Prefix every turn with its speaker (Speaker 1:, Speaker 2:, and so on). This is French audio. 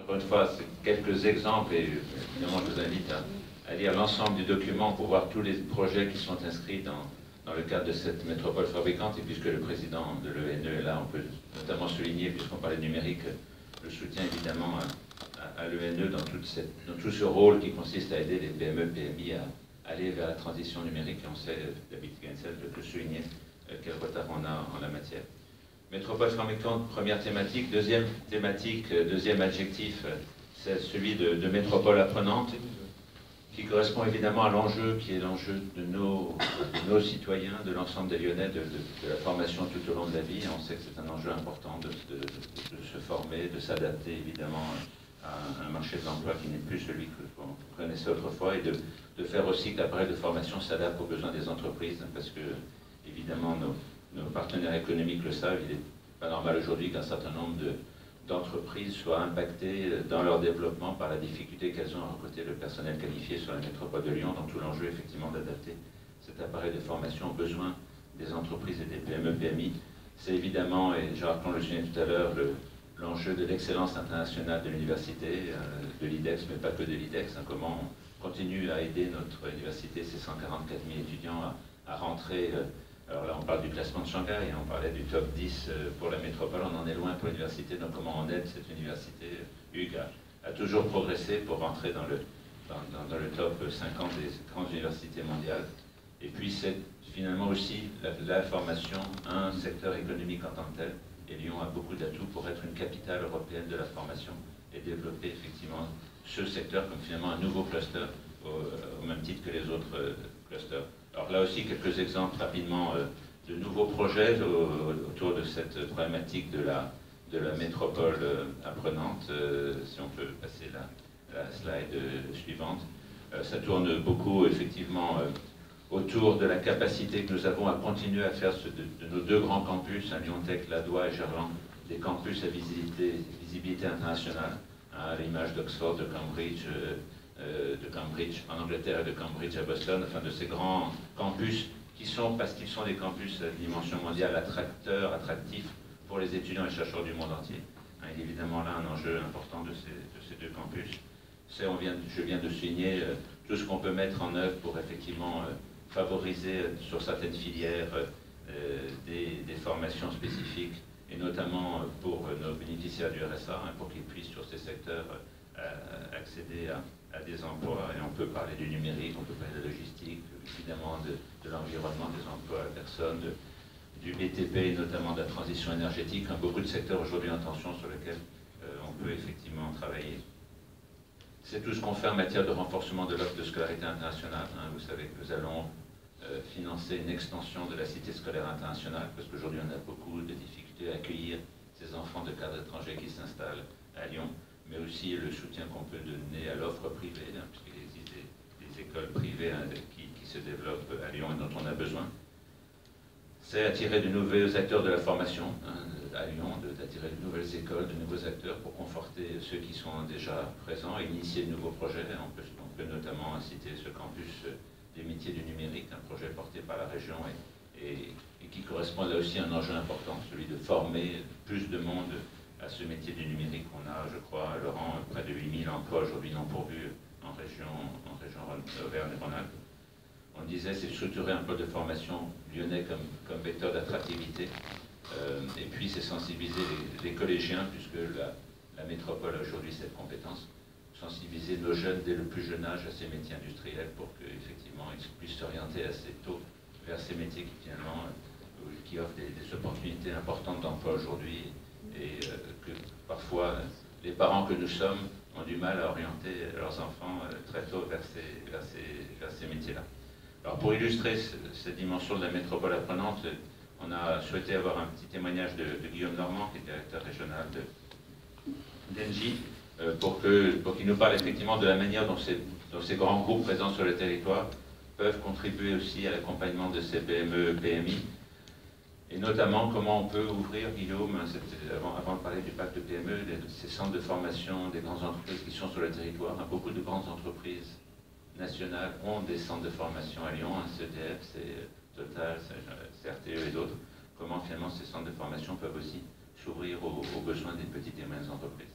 Speaker 1: Encore une fois, c'est quelques exemples, et évidemment, je vous invite à lire l'ensemble du document pour voir tous les projets qui sont inscrits dans le cadre de cette métropole fabricante. Et puisque le président de l'ENE est là, on peut notamment souligner, puisqu'on parlait de numérique, le soutien évidemment à l'ENE dans tout ce rôle qui consiste à aider les PME, PMI à aller vers la transition numérique. Et on sait, David Gainsel peut souligner quel retard on a en la matière. Métropole fabricante, première thématique. Deuxième thématique, deuxième adjectif, c'est celui de métropole apprenante, qui correspond évidemment à l'enjeu qui est l'enjeu de nos citoyens, de l'ensemble des Lyonnais, de la formation tout au long de la vie. On sait que c'est un enjeu important de se former, de s'adapter évidemment à un marché de l'emploi qui n'est plus celui qu'on connaissait autrefois, et de faire aussi que l'appareil de formation s'adapte aux besoins des entreprises, parce que évidemment nos partenaires économiques le savent. Il n'est pas normal aujourd'hui qu'un certain nombre d'entreprises soient impactées dans leur développement par la difficulté qu'elles ont à recruter le personnel qualifié sur la métropole de Lyon, dans tout l'enjeu effectivement d'adapter cet appareil de formation aux besoins des entreprises et des PME, PMI. C'est évidemment, et Gérard Plon le soulignait tout à l'heure, l'enjeu de l'excellence internationale de l'université, de l'IDEX, mais pas que de l'IDEX. Comment on continue à aider notre université, ces 144 000 étudiants, à rentrer. Alors là, on parle du classement de Shanghai, on parlait du top 10 pour la métropole, on en est loin pour l'université, donc comment on aide cette université, Hugues, a toujours progressé pour rentrer dans le top 50 des grandes universités mondiales. Et puis c'est finalement aussi la formation, un secteur économique en tant que tel, et Lyon a beaucoup d'atouts pour être une capitale européenne de la formation et développer effectivement ce secteur comme finalement un nouveau cluster, au même titre que les autres clusters. Alors là aussi, quelques exemples rapidement de nouveaux projets autour de cette problématique de la métropole apprenante. Si on peut passer la slide suivante. Ça tourne beaucoup, effectivement, autour de la capacité que nous avons à continuer à faire de nos deux grands campus, à Lyon-Tech, Ladois et Gerland, des campus à visibilité internationale, à l'image d'Oxford, de Cambridge en Angleterre et de Cambridge à Boston, enfin de ces grands campus qui sont, parce qu'ils sont des campus à dimension mondiale, attractifs pour les étudiants et chercheurs du monde entier. Il y a évidemment là un enjeu important de ces deux campus. Je viens de souligner tout ce qu'on peut mettre en œuvre pour effectivement favoriser sur certaines filières des formations spécifiques, et notamment pour nos bénéficiaires du RSA, pour qu'ils puissent sur ces secteurs accéder à des emplois. Et on peut parler du numérique, on peut parler de la logistique, évidemment de l'environnement, des emplois à la personne, du BTP, et notamment de la transition énergétique. Beaucoup de secteurs aujourd'hui en tension sur lesquels on peut effectivement travailler. C'est tout ce qu'on fait en matière de renforcement de l'offre de scolarité internationale. Vous savez que nous allons financer une extension de la cité scolaire internationale, parce qu'aujourd'hui on a beaucoup de difficultés à accueillir ces enfants de cadres étrangers qui s'installent à Lyon, mais aussi le soutien qu'on peut donner à l'offre privée, puisqu'il existe des écoles privées qui se développent à Lyon et dont on a besoin. C'est attirer de nouveaux acteurs de la formation à Lyon, d'attirer de nouvelles écoles, de nouveaux acteurs pour conforter ceux qui sont déjà présents et initier de nouveaux projets. On peut notamment citer ce campus des métiers du numérique, un projet porté par la région et qui correspond là aussi à un enjeu important, celui de former plus de monde à ce métier du numérique. On a, je crois, Laurent, près de 8000 emplois aujourd'hui non pourvus en région Auvergne-Rhône-Alpes. On disait, c'est structurer un pôle de formation lyonnais comme vecteur d'attractivité. Et puis, c'est sensibiliser les collégiens, puisque la métropole a aujourd'hui cette compétence, sensibiliser nos jeunes dès le plus jeune âge à ces métiers industriels pour qu'effectivement, ils puissent s'orienter assez tôt vers ces métiers qui offrent des opportunités importantes d'emploi aujourd'hui, et que parfois les parents que nous sommes ont du mal à orienter leurs enfants très tôt vers ces métiers-là. Alors pour illustrer cette dimension de la métropole apprenante, on a souhaité avoir un petit témoignage de Guillaume Normand, qui est directeur régional d'Engie, pour qu'il nous parle effectivement de la manière dont ces grands groupes présents sur le territoire peuvent contribuer aussi à l'accompagnement de ces PME, PMI, et notamment comment on peut ouvrir, Guillaume, avant de parler du pacte de PME, ces centres de formation des grandes entreprises qui sont sur le territoire. Beaucoup de grandes entreprises nationales ont des centres de formation à Lyon, CEDF, Total, CRTE et d'autres. Comment finalement ces centres de formation peuvent aussi s'ouvrir aux besoins des petites et moyennes entreprises.